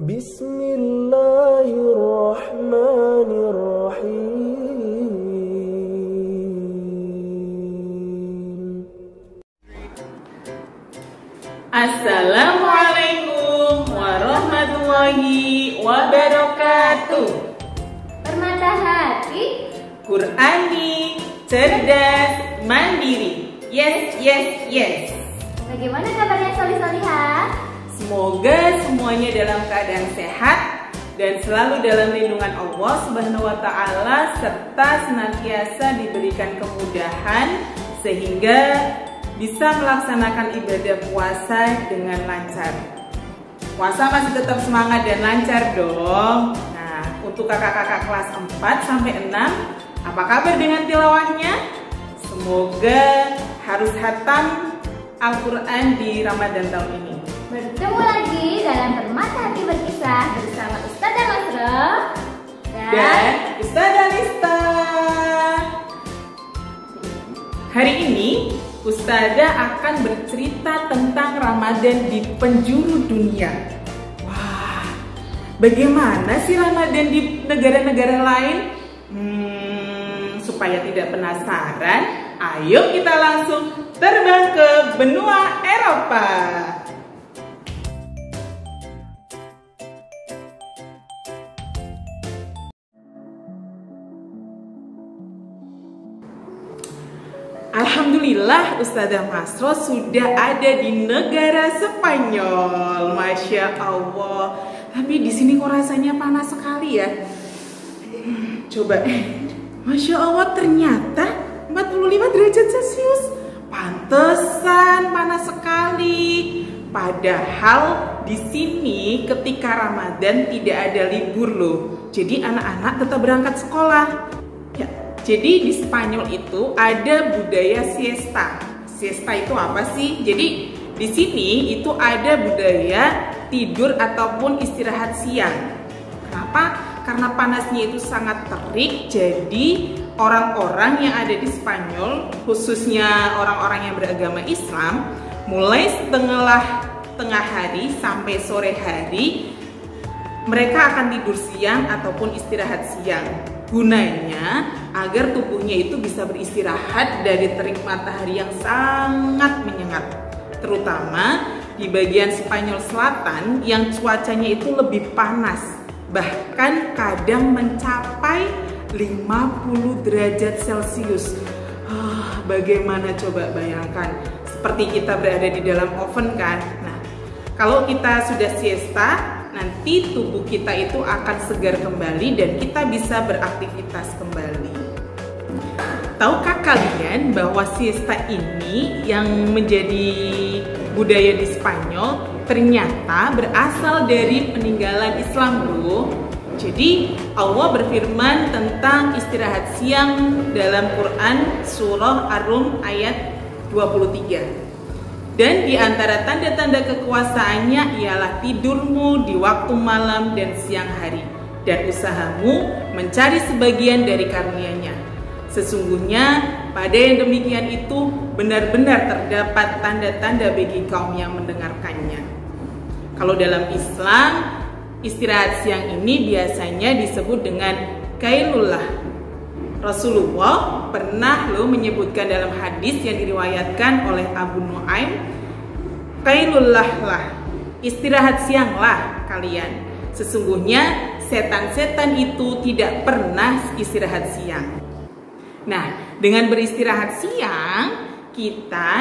Bismillahirrahmanirrahim. Assalamualaikum warahmatullahi wabarakatuh. Permata hati, Qurani, cerdas, mandiri. Yes, yes, yes. bagaimana kabarnya Solih-Solihah? Semoga semuanya dalam keadaan sehat dan selalu dalam lindungan Allah Subhanahu wa Ta'ala, serta senantiasa diberikan kemudahan sehingga bisa melaksanakan ibadah puasa dengan lancar. Puasa masih tetap semangat dan lancar dong. Nah, untuk kakak-kakak kelas 4 sampai 6, apa kabar dengan tilawahnya? Semoga harus hatam Al-Quran di Ramadan tahun ini. Bertemu lagi dalam Permata Hati Berkisah bersama Ustazah Masro Dan Ustazah Lista. Hari ini Ustazah akan bercerita tentang Ramadan di penjuru dunia. Wah, bagaimana sih Ramadan di negara-negara lain? Supaya tidak penasaran, ayo kita langsung terbang ke benua Eropa. Alhamdulillah Ustazah Masro sudah ada di negara Spanyol. Masya Allah. Tapi di sini kok rasanya panas sekali ya. Coba, Masya Allah, ternyata 45 derajat Celcius. Pantesan panas sekali. Padahal di sini ketika Ramadan tidak ada libur loh. Jadi anak-anak tetap berangkat sekolah. Ya, jadi di Spanyol itu ada budaya siesta. Siesta itu apa sih? Jadi di sini itu ada budaya tidur ataupun istirahat siang. Kenapa? Karena panasnya itu sangat terik. Jadi orang-orang yang ada di Spanyol, khususnya orang-orang yang beragama Islam, mulai tengah hari sampai sore hari mereka akan tidur siang ataupun istirahat siang. Gunanya agar tubuhnya itu bisa beristirahat dari terik matahari yang sangat menyengat, terutama di bagian Spanyol Selatan yang cuacanya itu lebih panas, bahkan kadang mencapai 50 derajat Celcius. Bagaimana coba bayangkan, seperti kita berada di dalam oven kan. Nah, kalau kita sudah siesta, nanti tubuh kita itu akan segar kembali dan kita bisa beraktivitas kembali. Tahukah kalian bahwa siesta ini yang menjadi budaya di Spanyol ternyata berasal dari peninggalan Islam loh. Jadi Allah berfirman tentang istirahat siang dalam Quran surah Ar-Rum ayat 23. Dan di antara tanda-tanda kekuasaannya ialah tidurmu di waktu malam dan siang hari, dan usahamu mencari sebagian dari karunia-Nya. Sesungguhnya pada yang demikian itu benar-benar terdapat tanda-tanda bagi kaum yang mendengarkannya. Kalau dalam Islam, istirahat siang ini biasanya disebut dengan qailullah. Rasulullah pernah menyebutkan dalam hadis yang diriwayatkan oleh Abu Nuaim, qailullah lah, istirahat sianglah kalian. Sesungguhnya setan-setan itu tidak pernah istirahat siang. Nah, dengan beristirahat siang, kita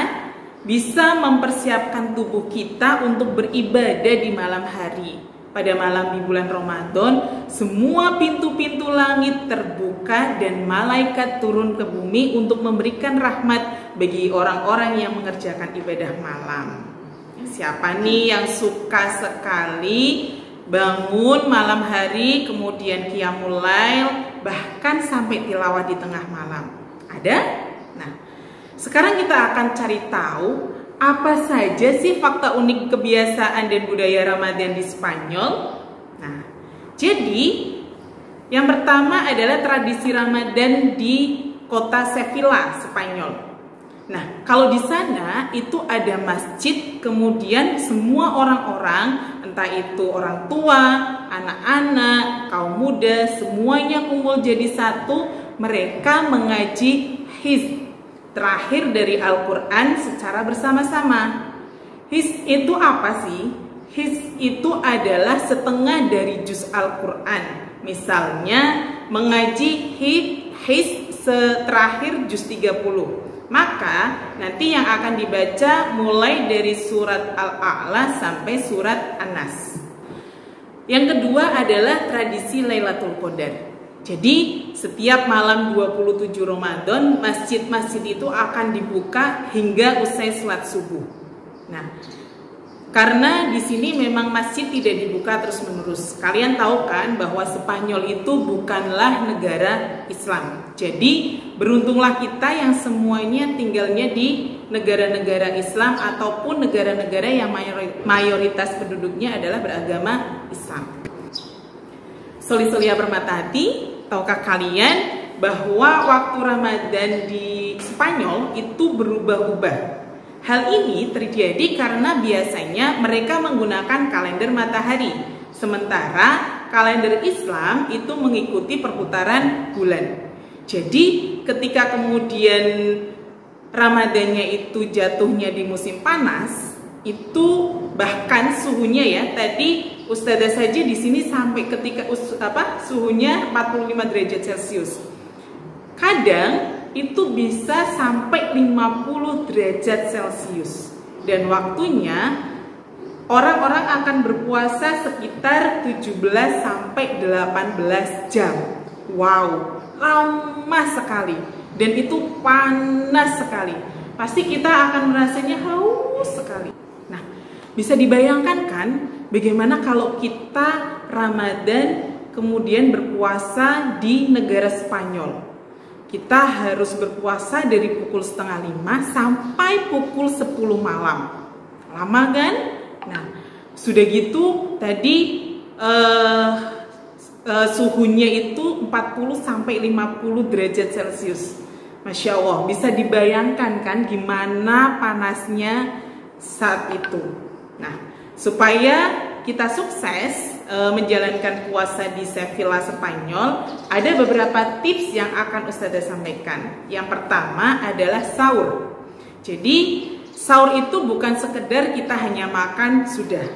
bisa mempersiapkan tubuh kita untuk beribadah di malam hari. Pada malam di bulan Ramadan, semua pintu-pintu langit terbuka dan malaikat turun ke bumi untuk memberikan rahmat bagi orang-orang yang mengerjakan ibadah malam. Siapa nih yang suka sekali bangun malam hari, kemudian qiyamul lail, bahkan sampai tilawah di tengah malam? Ada? Nah, sekarang kita akan cari tahu apa saja sih fakta unik kebiasaan dan budaya Ramadan di Spanyol. Nah, jadi yang pertama adalah tradisi Ramadan di kota Sevilla, Spanyol. Nah, kalau di sana itu ada masjid, kemudian semua orang-orang, entah itu orang tua, anak-anak, kaum muda, semuanya kumpul jadi satu, mereka mengaji hizb terakhir dari Al-Quran secara bersama-sama. Hizb itu apa sih? Hizb itu adalah setengah dari juz Al-Quran. Misalnya mengaji hizb terakhir juz 30. Maka nanti yang akan dibaca mulai dari surat Al-A'la sampai surat An-Nas. Yang kedua adalah tradisi Lailatul Qadar. Jadi setiap malam 27 Ramadan masjid-masjid itu akan dibuka hingga usai sholat subuh. Nah, karena di sini memang masjid tidak dibuka terus-menerus. Kalian tahu kan bahwa Spanyol itu bukanlah negara Islam. Jadi beruntunglah kita yang semuanya tinggalnya di negara-negara Islam ataupun negara-negara yang mayoritas penduduknya adalah beragama Islam. Soli-solia bermata hati, tahukah kalian bahwa waktu Ramadan di Spanyol itu berubah-ubah? Hal ini terjadi karena biasanya mereka menggunakan kalender matahari, sementara kalender Islam itu mengikuti perputaran bulan. Jadi ketika kemudian Ramadannya itu jatuhnya di musim panas, itu bahkan suhunya ya, tadi Ustazah saja di sini sampai ketika suhunya 45 derajat Celcius. Kadang itu bisa sampai 50 derajat Celcius. Dan waktunya orang-orang akan berpuasa sekitar 17 sampai 18 jam. Wow, lama sekali. Dan itu panas sekali. Pasti kita akan merasanya haus sekali. Nah, bisa dibayangkan kan bagaimana kalau kita Ramadan kemudian berpuasa di negara Spanyol. Kita harus berpuasa dari pukul 4:30 sampai pukul 10 malam. Lama kan? Nah, sudah gitu tadi suhunya itu 40 sampai 50 derajat Celcius. Masya Allah, bisa dibayangkan kan gimana panasnya saat itu. Nah, supaya kita sukses menjalankan puasa di Sevilla, Spanyol, ada beberapa tips yang akan Ustazah sampaikan. Yang pertama adalah sahur. Jadi sahur itu bukan sekedar kita hanya makan sudah,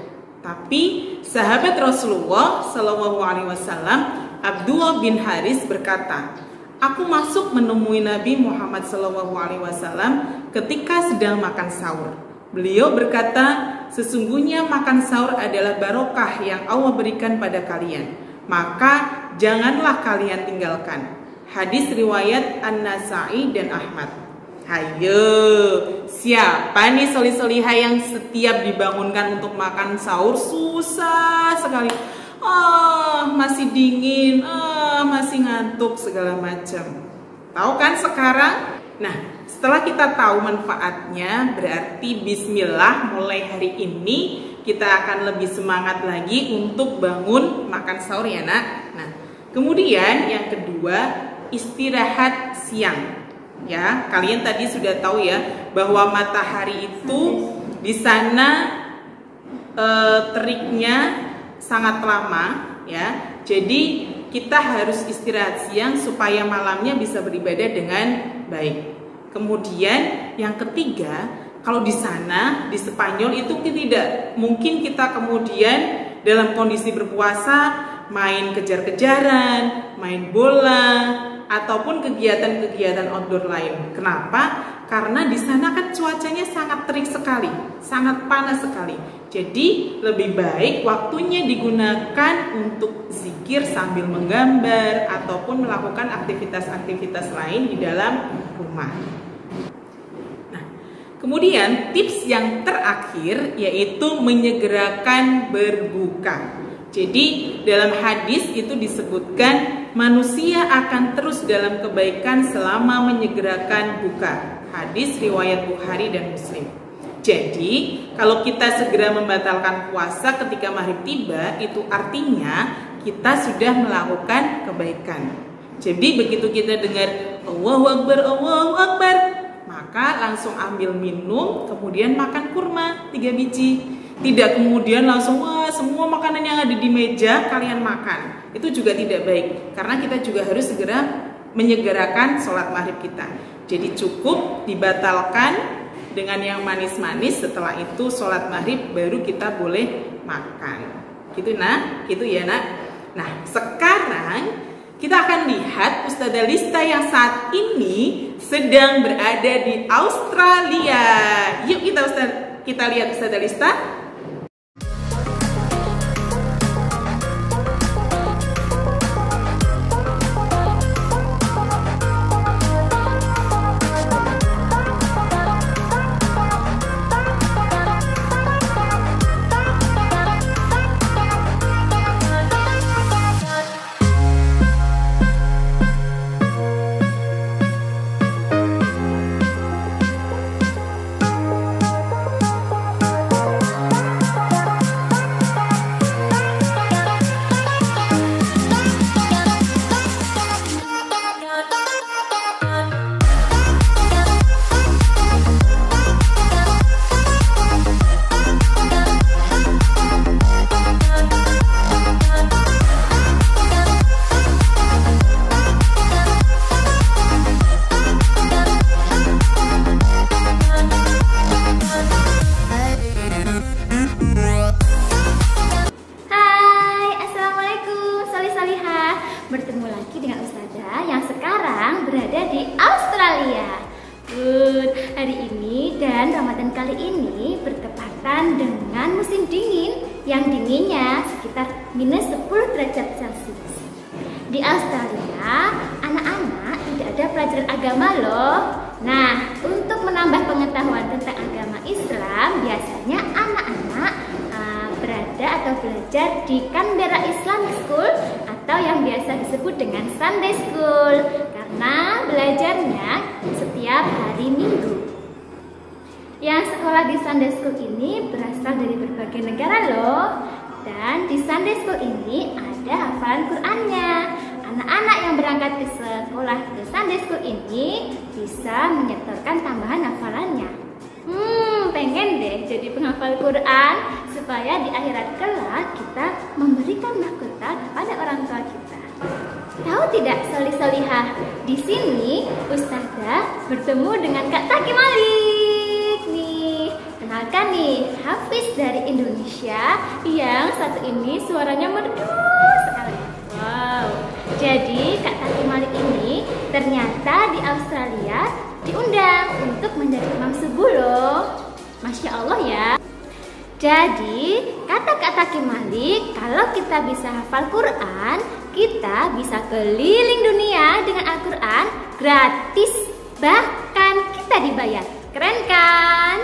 tapi sahabat Rasulullah Shallallahu Alaihi Wasallam Abdullah bin Haris berkata, aku masuk menemui Nabi Muhammad Shallallahu Alaihi Wasallam ketika sedang makan sahur. Beliau berkata, sesungguhnya makan sahur adalah barokah yang Allah berikan pada kalian. Maka janganlah kalian tinggalkan. Hadis riwayat An-Nasa'i dan Ahmad. Hayo, siapa nih soli-soliha yang setiap dibangunkan untuk makan sahur susah sekali? Masih dingin, masih ngantuk segala macam. Tahu kan sekarang? Nah, setelah kita tahu manfaatnya, berarti bismillah mulai hari ini kita akan lebih semangat lagi untuk bangun makan sahur ya nak. Nah, kemudian yang kedua, istirahat siang. Ya, kalian tadi sudah tahu ya bahwa matahari itu di sana teriknya sangat lama ya. Jadi kita harus istirahat siang supaya malamnya bisa beribadah dengan baik. Kemudian yang ketiga, kalau di sana di Spanyol itu tidak mungkin kita kemudian dalam kondisi berpuasa main kejar-kejaran, main bola ataupun kegiatan-kegiatan outdoor lain. Kenapa? Karena di sana kan cuacanya sangat terik sekali, sangat panas sekali. Jadi lebih baik waktunya digunakan untuk zikir sambil menggambar ataupun melakukan aktivitas-aktivitas lain di dalam rumah. Nah, kemudian tips yang terakhir yaitu menyegerakan berbuka. Jadi dalam hadis itu disebutkan manusia akan terus dalam kebaikan selama menyegerakan buka. Hadis riwayat Bukhari dan Muslim. Jadi kalau kita segera membatalkan puasa ketika maghrib tiba, itu artinya kita sudah melakukan kebaikan. Jadi begitu kita dengar Allahu Akbar, maka langsung ambil minum, kemudian makan kurma 3 biji. Tidak kemudian langsung wah semua makanan yang ada di meja kalian makan. Itu juga tidak baik, karena kita juga harus segera menyegerakan sholat maghrib kita. Jadi cukup dibatalkan dengan yang manis-manis, setelah itu sholat maghrib baru kita boleh makan. Gitu ya nak. Nah sekarang kita akan lihat Ustazah Lista yang saat ini sedang berada di Australia. Yuk kita lihat Ustazah Lista. Bertemu lagi dengan Ustazah yang sekarang berada di Australia. Hari ini dan Ramadan kali ini bertepatan dengan musim dingin yang dinginnya sekitar minus 10 derajat Celcius. Di Australia, anak-anak tidak ada pelajaran agama loh. Nah, untuk menambah pengetahuan tentang agama Islam, biasanya anak-anak berada atau belajar di Canberra Islamic School atau yang biasa disebut dengan Sunday School, karena belajarnya setiap hari Minggu. Yang sekolah di Sunday School ini berasal dari berbagai negara loh. Dan di Sunday School ini ada hafalan Qur'annya. Anak-anak yang berangkat ke sekolah di Sunday School ini bisa menyetorkan tambahan hafalannya. Pengen deh jadi penghafal Quran supaya di akhirat kelak kita memberikan mahkota kepada orang tua kita. Tahu tidak solih-solihah? Di sini Ustazah bertemu dengan Kak Taki Malik nih. Kenalkan nih, Hafiz dari Indonesia yang satu ini suaranya merdu sekali. Wow. Jadi Kak Taki Malik ini ternyata di Australia diundang untuk menjadi imam subuh loh. Masya Allah ya. Jadi kata Kak Taki Malik, kalau kita bisa hafal Quran, kita bisa keliling dunia dengan Al-Quran gratis. Bahkan kita dibayar. Keren kan?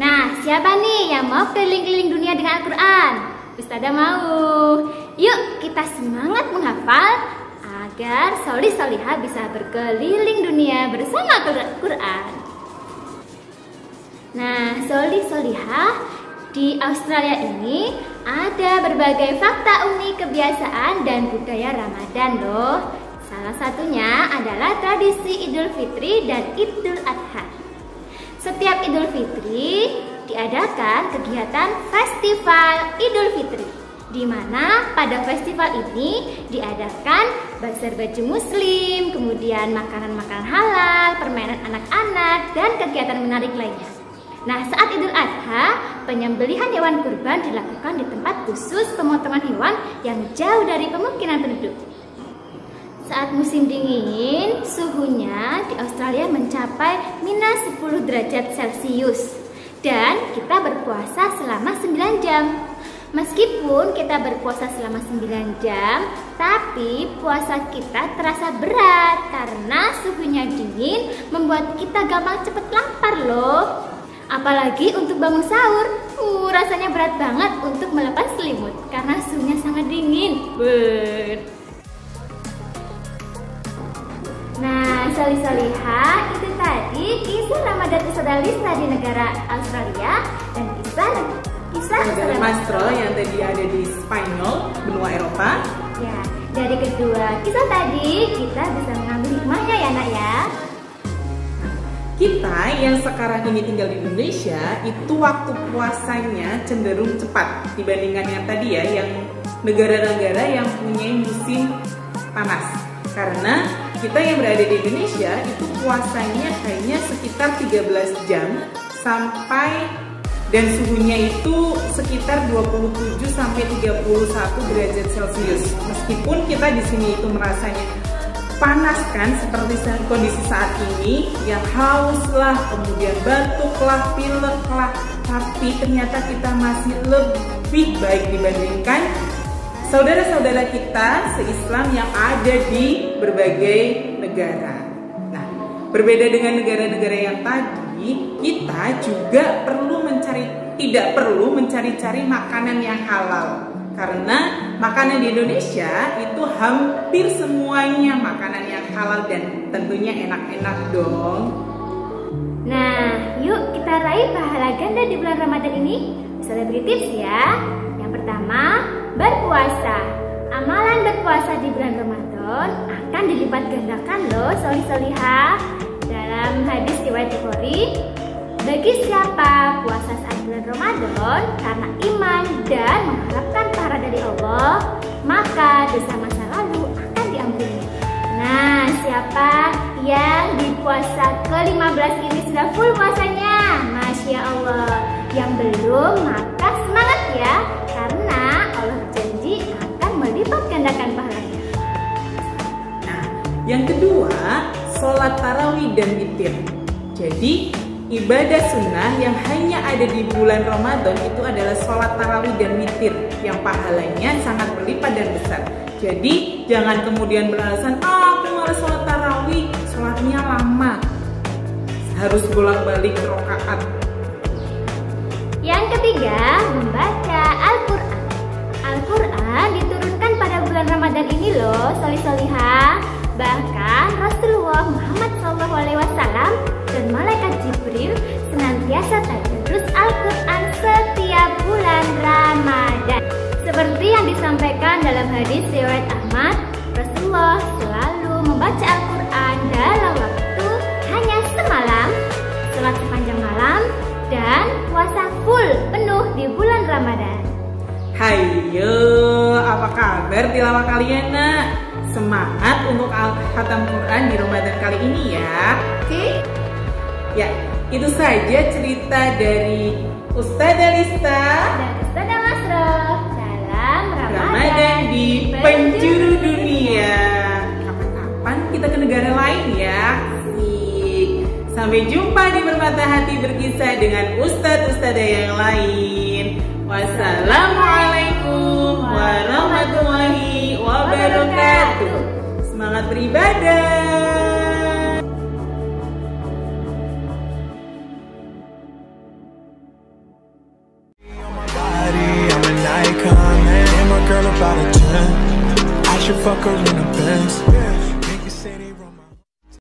Nah, siapa nih yang mau keliling-keliling dunia dengan Al-Quran? Ustazah mau. Yuk kita semangat menghafal agar solih-solihah bisa berkeliling dunia bersama Quran. Nah, solih-solihah, di Australia ini ada berbagai fakta unik kebiasaan dan budaya Ramadan loh. Salah satunya adalah tradisi Idul Fitri dan Idul Adha. Setiap Idul Fitri diadakan kegiatan Festival Idul Fitri, di mana pada festival ini diadakan bazar baju muslim, kemudian makanan-makanan halal, permainan anak-anak, dan kegiatan menarik lainnya. Nah, saat Idul Adha, penyembelihan hewan kurban dilakukan di tempat khusus pemotongan hewan yang jauh dari pemukiman penduduk. Saat musim dingin, suhunya di Australia mencapai minus 10 derajat Celcius. Dan kita berpuasa selama 9 jam. Meskipun kita berpuasa selama 9 jam, tapi puasa kita terasa berat karena suhunya dingin membuat kita gampang cepet lapar loh. Apalagi untuk bangun sahur, rasanya berat banget untuk melepas selimut karena suhunya sangat dingin. Nah, solih-solihah, itu tadi kisah Ramadan Ustazah Lista di negara Australia dan kisah Ustazah Mastro yang tadi ada di Spanyol, benua Eropa. Ya, dari kedua kisah tadi kita bisa mengambil hikmahnya ya nak ya. kita yang sekarang ini tinggal di Indonesia itu waktu puasanya cenderung cepat dibandingkan yang tadi ya, yang negara-negara yang punya musim panas. Karena kita yang berada di Indonesia itu puasanya kayaknya sekitar 13 jam sampai, dan suhunya itu sekitar 27 sampai 31 derajat Celcius. Meskipun kita di sini itu merasanya panas kan, seperti kondisi saat ini, yang haus lah, kemudian batuk lah, pilek lah, tapi ternyata kita masih lebih baik dibandingkan saudara-saudara kita se-Islam yang ada di berbagai negara. Nah, berbeda dengan negara-negara yang tadi, kita juga tidak perlu mencari-cari makanan yang halal. Karena makanan di Indonesia itu hampir semuanya makanan yang halal dan tentunya enak-enak dong. Nah, yuk kita raih pahala ganda di bulan Ramadan ini. Bisa beri tips ya. Yang pertama, berpuasa. Amalan berpuasa di bulan Ramadan akan dilipat gandakan loh, solih-solihah. Dalam hadis riwayat Bukhari, bagi siapa puasa saat bulan Ramadan karena iman dan mengharapkan pahala dari Allah, maka dosa masa lalu akan diampuni. Nah, siapa yang di puasa ke-15 ini sudah full puasanya? Masya Allah. Yang belum, maka semangat ya, karena Allah berjanji akan melipat gandakan pahalanya. Nah, yang kedua, sholat tarawih dan witir. Jadi ibadah sunnah yang hanya ada di bulan Ramadan itu adalah sholat tarawih dan witir yang pahalanya sangat berlipat dan besar. Jadi jangan kemudian beralasan, aku malas sholat tarawih, sholatnya lama, harus bolak-balik rakaat. Yang ketiga, membaca Al-Quran. Al-Quran diturunkan pada bulan Ramadan ini loh, solih-solihah. Bahkan Rasulullah Muhammad SAW dan malaikat Jibril senantiasa tadarus Al-Quran setiap bulan Ramadan. Seperti yang disampaikan dalam hadis riwayat Ahmad, Rasulullah selalu membaca Al-Quran dalam waktu hanya semalam, sholat sepanjang malam, dan puasa full penuh di bulan Ramadan. Hayo, apa kabar tilawah kalian nak? Semangat untuk khatam Quran di Ramadan kali ini ya. Oke? Ya, itu saja cerita dari Ustadzah Lista Dan Ustadzah Masroh dalam Ramadan di penjuru dunia. Kapan-kapan kita ke negara lain ya. Asik. Sampai jumpa di Permata Hati berkisah dengan ustadz-ustadzah yang lain. Wassalamualaikum warahmatullahi wabarakatuh. Semangat beribadah. I'm an icon, man. My girl about a 10. I should fuck her in a Benz.